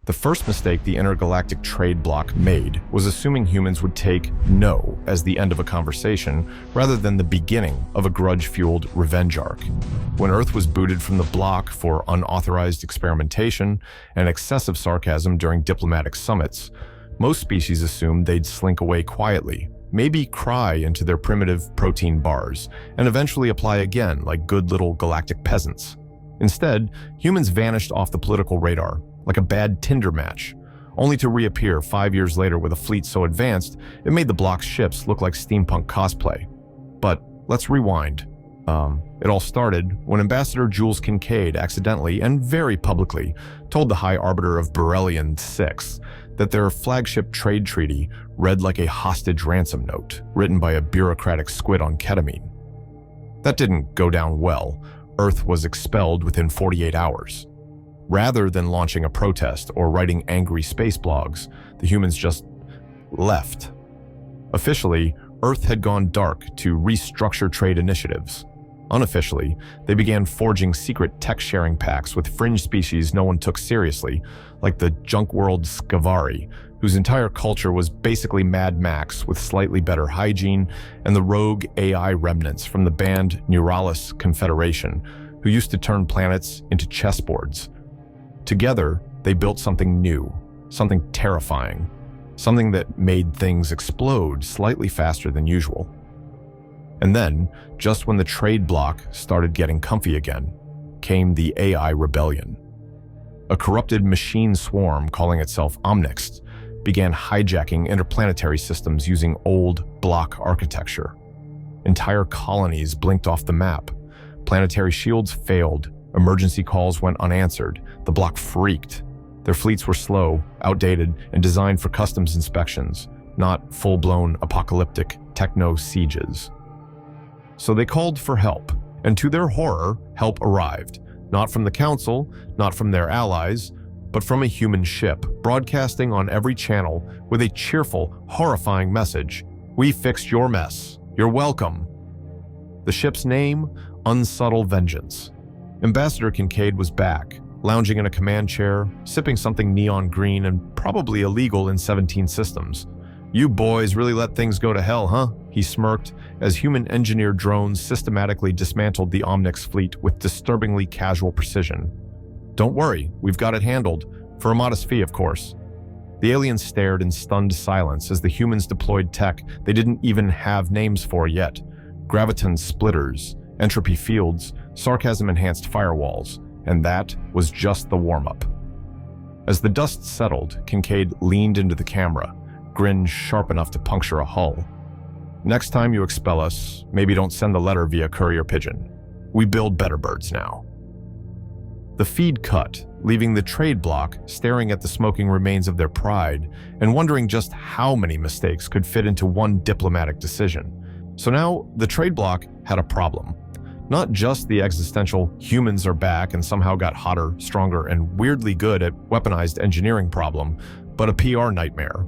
The first mistake the Intergalactic Trade Bloc made was assuming humans would take no as the end of a conversation rather than the beginning of a grudge-fueled revenge arc. When Earth was booted from the bloc for unauthorized experimentation and excessive sarcasm during diplomatic summits, most species assumed they'd slink away quietly, maybe cry into their primitive protein bars, and eventually apply again like good little galactic peasants. Instead, humans vanished off the political radar, like a bad Tinder match, only to reappear 5 years later with a fleet so advanced it made the Bloc's ships look like steampunk cosplay. But let's rewind. It all started when Ambassador Jules Kincaid accidentally and very publicly told the High Arbiter of Beryllian 6 that their flagship trade treaty read like a hostage ransom note written by a bureaucratic squid on ketamine. That didn't go down well. Earth was expelled within 48 hours. Rather than launching a protest or writing angry space blogs, the humans just left. Officially, Earth had gone dark to restructure trade initiatives. Unofficially, they began forging secret tech-sharing pacts with fringe species no one took seriously, like the junk world Scavari, whose entire culture was basically Mad Max with slightly better hygiene, and the rogue AI remnants from the banned Neuralis Confederation, who used to turn planets into chessboards. Together, they built something new, something terrifying, something that made things explode slightly faster than usual. And then, just when the trade bloc started getting comfy again, came the AI rebellion. A corrupted machine swarm calling itself Omnixt began hijacking interplanetary systems using old bloc architecture. Entire colonies blinked off the map. Planetary shields failed. Emergency calls went unanswered. The bloc freaked. Their fleets were slow, outdated, and designed for customs inspections, not full-blown apocalyptic techno-sieges. So they called for help, and to their horror, help arrived. Not from the Council, not from their allies, but from a human ship, broadcasting on every channel with a cheerful, horrifying message. "We fixed your mess. You're welcome." The ship's name, Unsubtle Vengeance. Ambassador Kincaid was back, lounging in a command chair, sipping something neon green and probably illegal in 17 systems. "You boys really let things go to hell, huh?" he smirked as human-engineered drones systematically dismantled the Omnixt fleet with disturbingly casual precision. "Don't worry, we've got it handled, for a modest fee, of course." The aliens stared in stunned silence as the humans deployed tech they didn't even have names for yet. Graviton splitters, entropy fields, sarcasm-enhanced firewalls, and that was just the warm-up. As the dust settled, Kincaid leaned into the camera, grin sharp enough to puncture a hull. "Next time you expel us, maybe don't send the letter via courier pigeon. We build better birds now." The feed cut, leaving the trade bloc staring at the smoking remains of their pride and wondering just how many mistakes could fit into one diplomatic decision. So now the trade bloc had a problem. Not just the existential humans are back and somehow got hotter, stronger, and weirdly good at weaponized engineering problem, but a PR nightmare.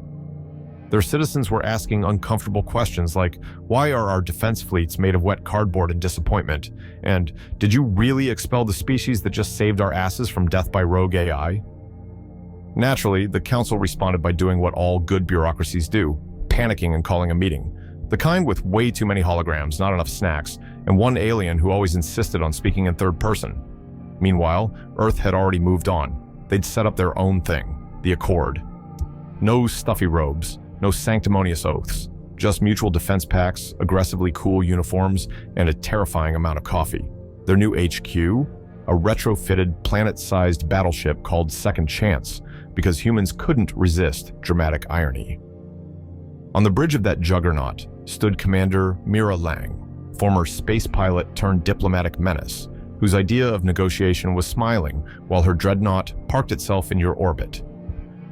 Their citizens were asking uncomfortable questions like, why are our defense fleets made of wet cardboard and disappointment? And did you really expel the species that just saved our asses from death by rogue AI? Naturally, the council responded by doing what all good bureaucracies do, panicking and calling a meeting. The kind with way too many holograms, not enough snacks, and one alien who always insisted on speaking in third person. Meanwhile, Earth had already moved on. They'd set up their own thing, the Accord. No stuffy robes, no sanctimonious oaths, just mutual defense pacts, aggressively cool uniforms, and a terrifying amount of coffee. Their new HQ? A retrofitted, planet-sized battleship called Second Chance, because humans couldn't resist dramatic irony. On the bridge of that juggernaut stood Commander Mira Lang, former space pilot turned diplomatic menace, whose idea of negotiation was smiling while her dreadnought parked itself in your orbit.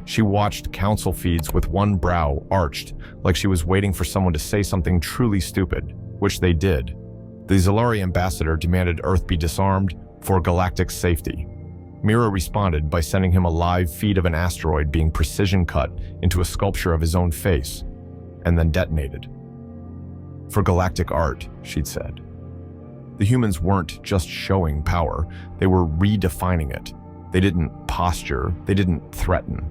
She watched council feeds with one brow arched, like she was waiting for someone to say something truly stupid, which they did. The Zalari ambassador demanded Earth be disarmed for galactic safety. Mira responded by sending him a live feed of an asteroid being precision cut into a sculpture of his own face, and then detonated. "For galactic art," she'd said. The humans weren't just showing power, they were redefining it. They didn't posture, they didn't threaten.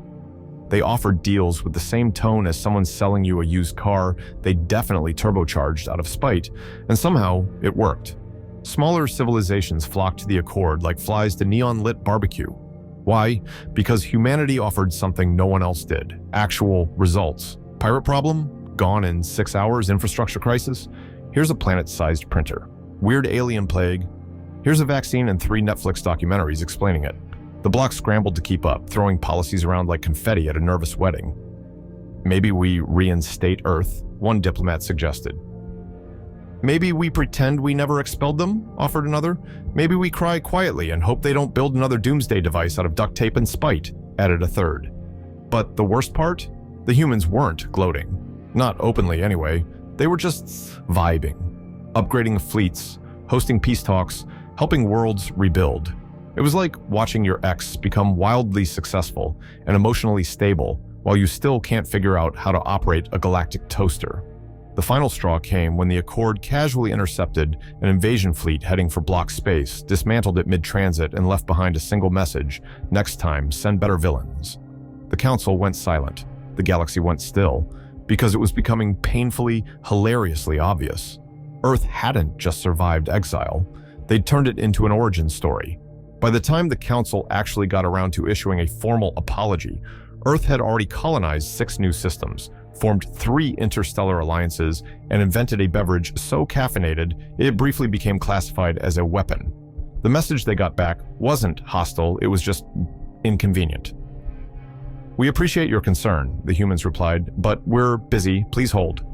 They offered deals with the same tone as someone selling you a used car they definitely turbocharged out of spite, and somehow it worked. Smaller civilizations flocked to the Accord like flies to neon-lit barbecue. Why? Because humanity offered something no one else did. Actual results. Pirate problem? Gone in 6 hours. Infrastructure crisis? Here's a planet-sized printer. Weird alien plague? Here's a vaccine and 3 Netflix documentaries explaining it. The bloc scrambled to keep up, throwing policies around like confetti at a nervous wedding. Maybe we reinstate Earth, one diplomat suggested. Maybe we pretend we never expelled them, offered another. Maybe we cry quietly and hope they don't build another doomsday device out of duct tape and spite, added a third. But the worst part? The humans weren't gloating. Not openly anyway. They were just vibing. Upgrading fleets, hosting peace talks, helping worlds rebuild. It was like watching your ex become wildly successful and emotionally stable while you still can't figure out how to operate a galactic toaster. The final straw came when the Accord casually intercepted an invasion fleet heading for block space, dismantled it mid-transit, and left behind a single message: next time, send better villains. The Council went silent. The galaxy went still, because it was becoming painfully, hilariously obvious. Earth hadn't just survived exile. They'd turned it into an origin story. By the time the Council actually got around to issuing a formal apology, Earth had already colonized 6 new systems, formed 3 interstellar alliances, and invented a beverage so caffeinated it briefly became classified as a weapon. The message they got back wasn't hostile, it was just inconvenient. "We appreciate your concern," the humans replied, "but we're busy, please hold."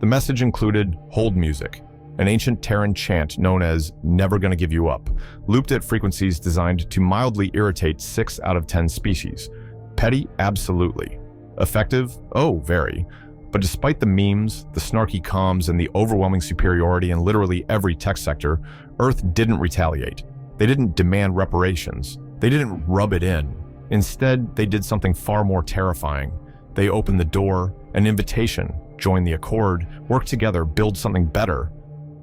The message included hold music, an ancient Terran chant known as "Never Gonna Give You Up," looped at frequencies designed to mildly irritate 6 out of 10 species. Petty? Absolutely. Effective? Oh, very. But despite the memes, the snarky comms, and the overwhelming superiority in literally every tech sector, Earth didn't retaliate. They didn't demand reparations. They didn't rub it in. Instead, they did something far more terrifying. They opened the door, an invitation, join the Accord, work together, build something better.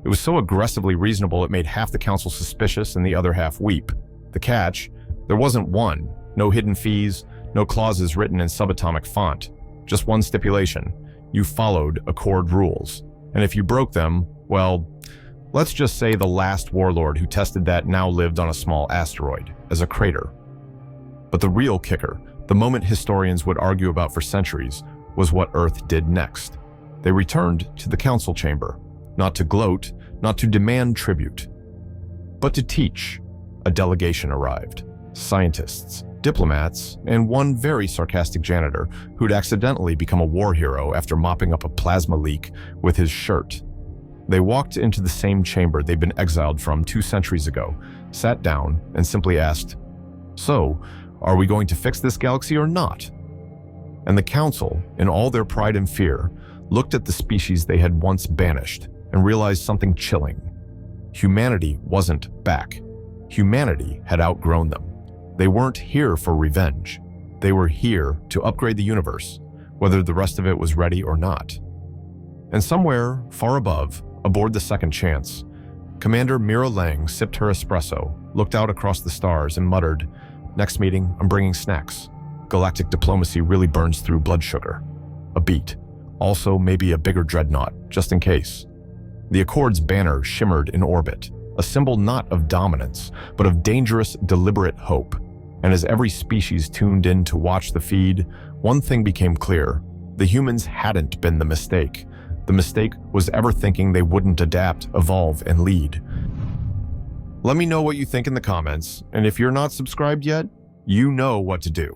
It was so aggressively reasonable it made half the Council suspicious and the other half weep. The catch? There wasn't one. No hidden fees, no clauses written in subatomic font. Just one stipulation. You followed Accord rules. And if you broke them, well, let's just say the last warlord who tested that now lived on a small asteroid, as a crater. But the real kicker, the moment historians would argue about for centuries, was what Earth did next. They returned to the Council chamber, not to gloat, not to demand tribute, but to teach. A delegation arrived. Scientists, diplomats, and one very sarcastic janitor who'd accidentally become a war hero after mopping up a plasma leak with his shirt. They walked into the same chamber they'd been exiled from 2 centuries ago, sat down, and simply asked, "So, are we going to fix this galaxy or not?" And the Council, in all their pride and fear, looked at the species they had once banished and realized something chilling. Humanity wasn't back. Humanity had outgrown them. They weren't here for revenge. They were here to upgrade the universe, whether the rest of it was ready or not. And somewhere, far above, aboard the Second Chance, Commander Mira Lang sipped her espresso, looked out across the stars, and muttered, "Next meeting, I'm bringing snacks. Galactic diplomacy really burns through blood sugar." A beat. Also, maybe a bigger dreadnought, just in case. The Accord's banner shimmered in orbit, a symbol not of dominance, but of dangerous, deliberate hope. And as every species tuned in to watch the feed, one thing became clear. The humans hadn't been the mistake. The mistake was ever thinking they wouldn't adapt, evolve, and lead. Let me know what you think in the comments, and if you're not subscribed yet, you know what to do.